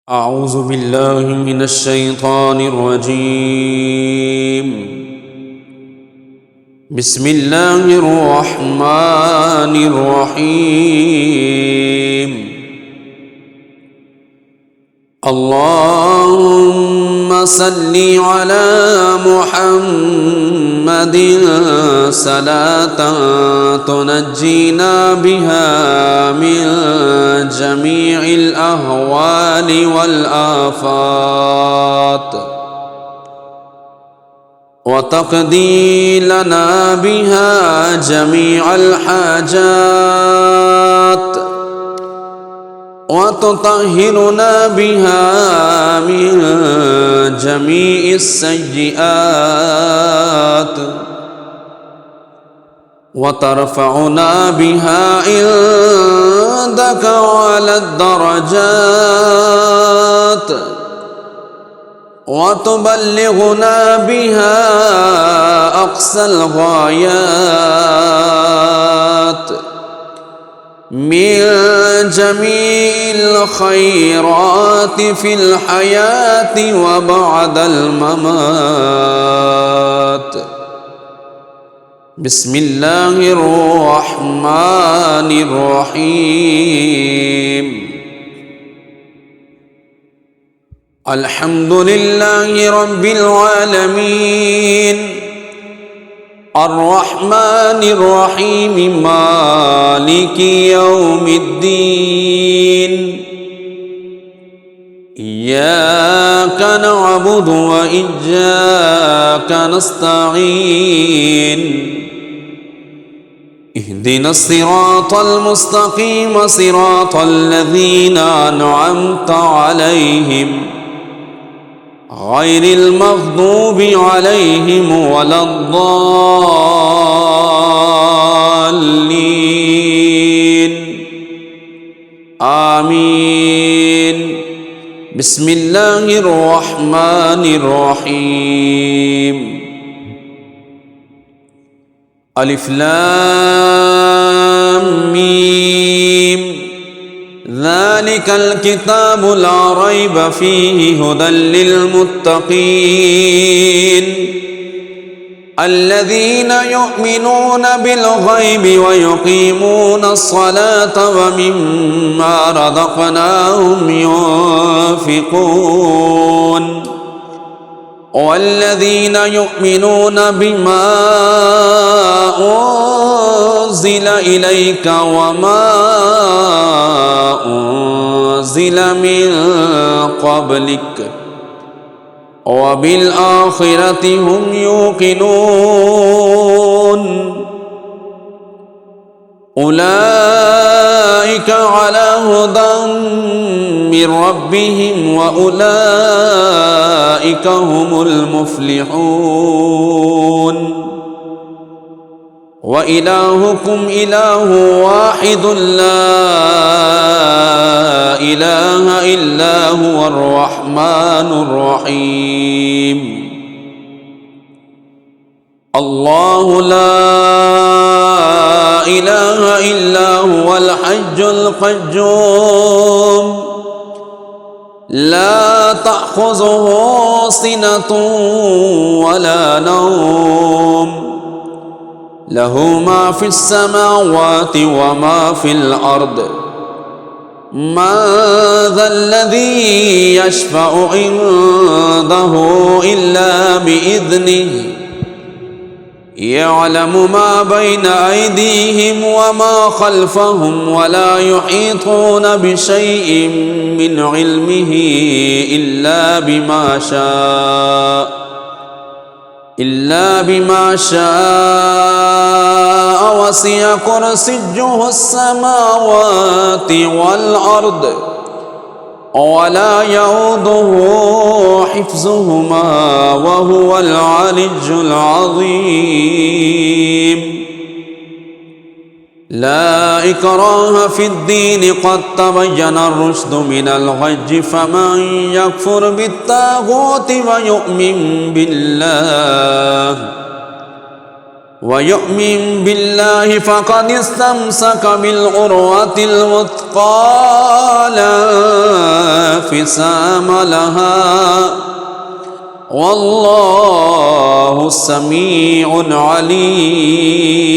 أعوذ بالله من الشيطان الرجيم. بسم الله الرحمن الرحيم. اللهم صل على محمد صلاة تنجينا بها من جميع الأهوال والآفات وتقضي لنا بها جميع الحاجات وتطهرنا بها من جميع السيئات وترفعنا بها عندك على الدرجات وتبلغنا بها أقصى الغايات من جميع الخيرات في الحياة وبعد الممات. بسم الله الرحمن الرحيم. الحمد لله رب العالمين الرحمن الرحيم مالك يوم الدين. إياك نعبد وإياك نستعين. اهدنا الصراط المستقيم صراط الذين أنعمت عليهم غير المغضوب عليهم ولا الضالين. آمين. بسم الله الرحمن الرحيم. ألف لام ميم. ذلك الكتاب لا ريب فيه هدى للمتقين الذين يؤمنون بالغيب ويقيمون الصلاة ومما رزقناهم ينفقون والذين يؤمنون بما أنزل إليك وما أنزل من قبلك وبالآخرة هم يوقنون أولئك على هدى من ربهم وأولئك هم المفلحون. وإلهكم إله واحد لا إله إلا هو الرحمن الرحيم. الله لا إله إلا هو الحي القيوم لا تأخذه سنة ولا نوم له ما في السماوات وما في الأرض. من ذا الذي يشفع عنده إلا بإذنه يعلم ما بين أيديهم وما خلفهم ولا يحيطون بشيء من علمه إلا بما شاء وسع كرسيه السماوات والأرض ولا يؤوده حفظهما وهو العلي العظيم. لا إكراه في الدين قد تبين الرشد من الغي فمن يكفر بالطاغوت ويؤمن بالله ويؤمن بالله فقد استمسك بالعروة الوثقى لا انفصام لها والله سميع عليم.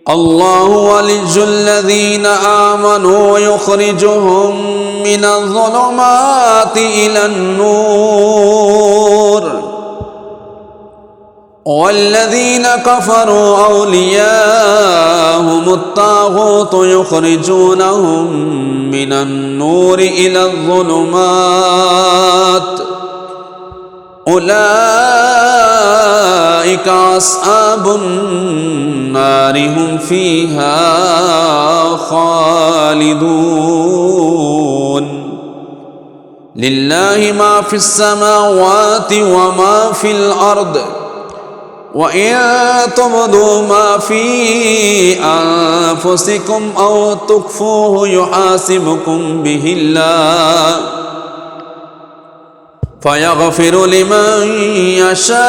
الله ولي الذين آمنوا يخرجهم من الظلمات إلى النور والذين كفروا أولياءهم الطاغوت يخرجونهم من النور إلى الظلمات أولئك أصحاب النار هم فيها خالدون. لله ما في السماوات وما في الأرض وإن تبدوا ما في أنفسكم أو تخفوه يحاسبكم به الله فيغفر لمن يشاء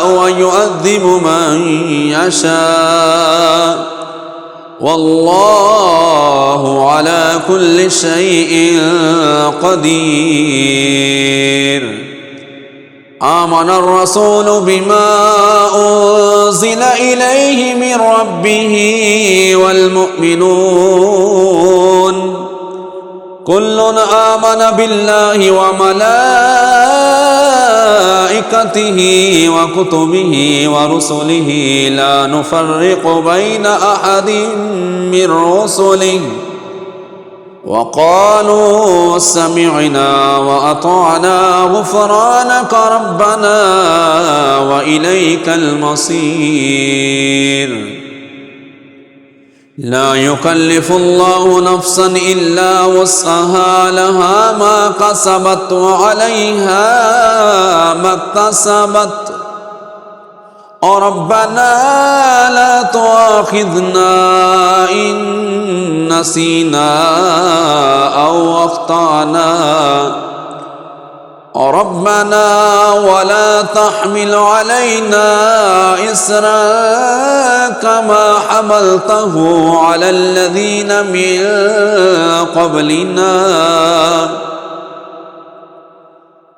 ويعذب من يشاء والله على كل شيء قدير. آمن الرسول بما أنزل إليه من ربه والمؤمنون كل آمن بالله وملائكته وكتبه ورسله لا نفرق بين أحد من رسله وقالوا سمعنا وأطعنا غفرانك ربنا وإليك المصير. لا يكلف الله نفسا إلا وسعها لها ما كسبت وعليها ما اكتسبت ربنا لا تؤاخذنا إن نسينا أو أخطأنا ربنا ولا تحمل علينا إصرا كما حملته على الذين من قبلنا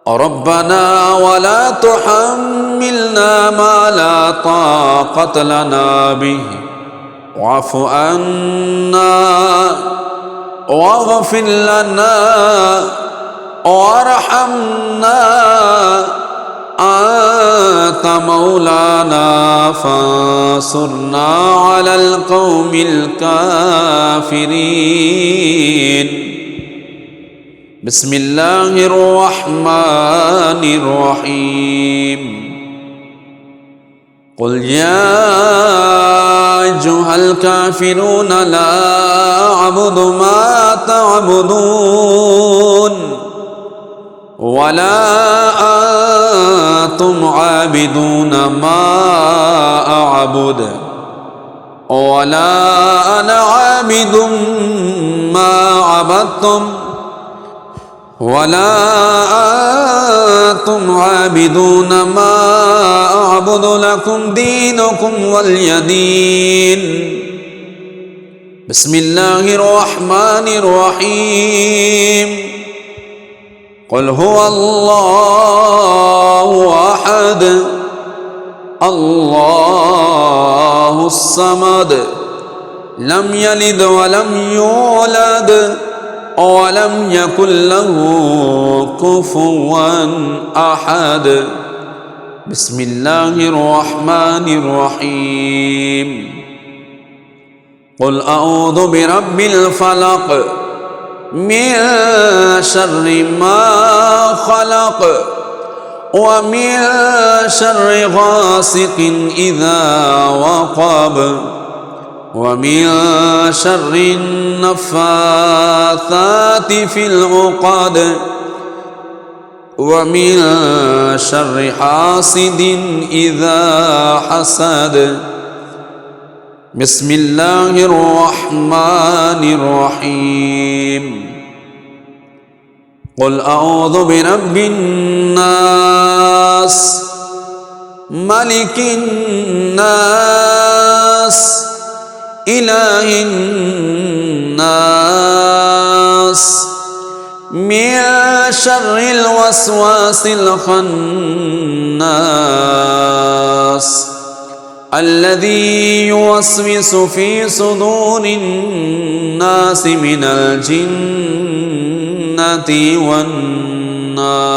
ربنا ولا تحملنا ما لا طاقة لنا به واعف عنا واغفر لنا وارحمنا أنت مولانا فانصرنا على القوم الكافرين. بسم الله الرحمن الرحيم. قل يا أيها الكافرون لا أعبد ما تعبدون ولا أنتم عابدون ما أعبد ولا أنا عابد ما عبدتم ولا أنتم عابدون ما أعبد لكم دينكم ولي دين. بسم الله الرحمن الرحيم. قل هو الله أحد الله الصمد لم يلد ولم يولد ولم يكن له كفوا أحد. بسم الله الرحمن الرحيم. قل أعوذ برب الفلق من شر ما خلق ومن شر غاسق إذا وقب ومن شر النفاثات في العقد ومن شر حاسد إذا حسد. بسم الله الرحمن الرحيم. قل أعوذ برب الناس ملك الناس إله الناس من شر الوسواس الخناس الذي يوسوس في صدور الناس من الجنة والناس.